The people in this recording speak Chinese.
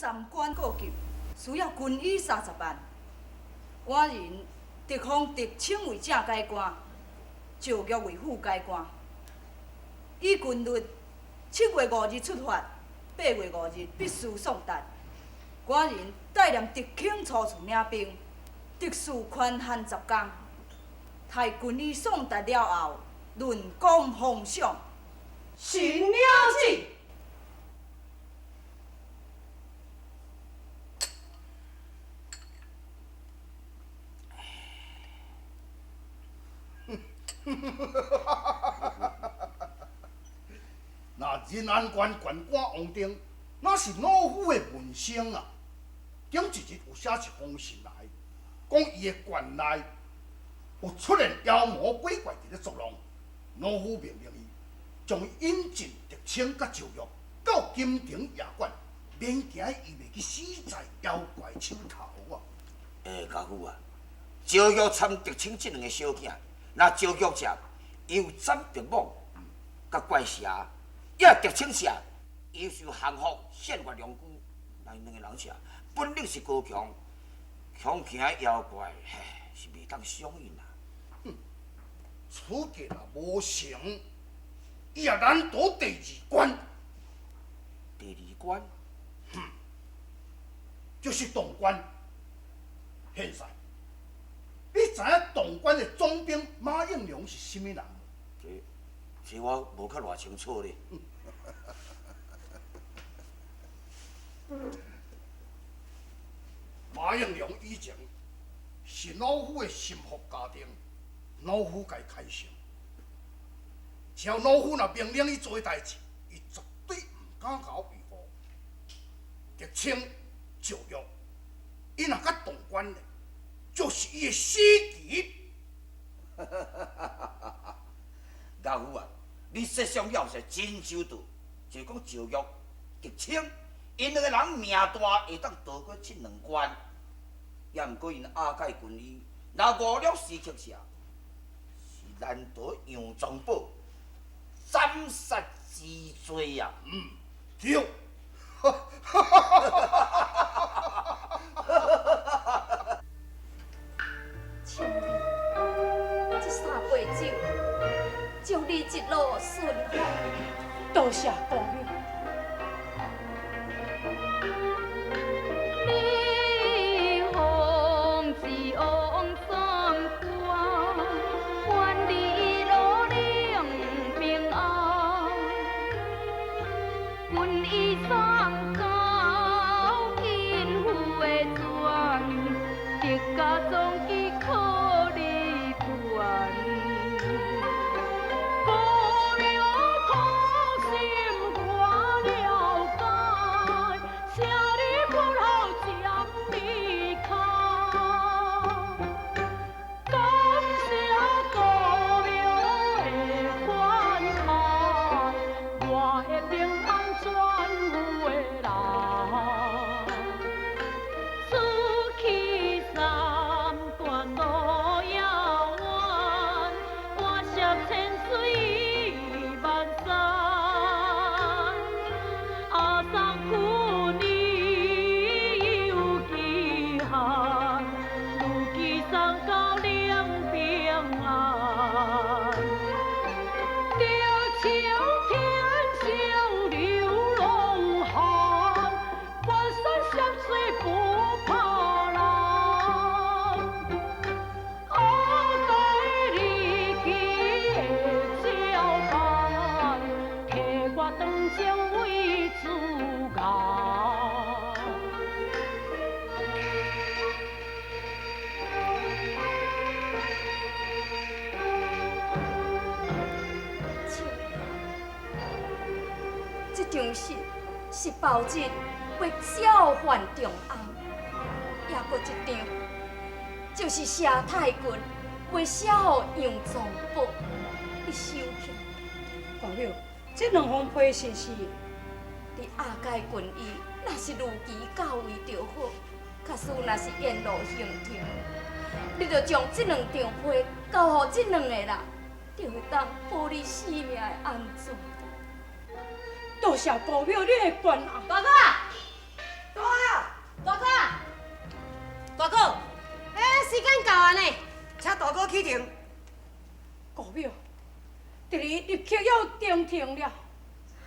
三关过级，需要军医30万。官人特封特请为正改官，赵玉为副改官。以军律7月5日出发，8月5日必须送达。官人带领特警初次领兵，特殊宽限10天，待军医送达了后，论功封赏。行了旨。那仁安县县官王定，那是老夫的门生啊。顶一日有写一封信来，讲伊的县内有出现妖魔鬼怪伫咧作弄，老夫命令伊将伊引进特请甲赵玉到金庭衙馆，免惊伊袂去死在妖怪手头啊。家父啊，赵玉参特请这两个小囝，那赵玉者有斩白蟒，甲怪蛇，也特请者优秀幸福，献月良驹，那两个人者本领是高强，恐惊妖怪，是袂当相应啊。此计若无成，伊也难倒第2关。第2关，就是东关。现在，你知影东关的总兵马应龙是甚物人无？这我无较偌清楚咧。马应龙以前是老夫的心腹家丁，老夫该开心。只要老夫若命令伊做代志，伊绝对唔敢甲我违和。特请赵玉，伊若甲动官咧，就是伊的死期。家父啊，你设想了是真周到，就讲赵玉、特请，因两个人命大，会当逃过这2关。也毋过因阿介军医，若误了时刻下，是难得杨宗保斩杀之罪啊！对。请你这3杯酒，祝你一路顺风。多谢保佑。是包日为小犯重案，也搁一张，就是佘太君为小杨宗保的手续。保佑，这2封批信是你阿介军医，若是如期到位就好；假使若是沿路行程，你就将这2张批交予这2个人，就会当保你性命的安全。多谢保佑你的关爱。大哥，大启程。国庙，伫你立刻要定停了。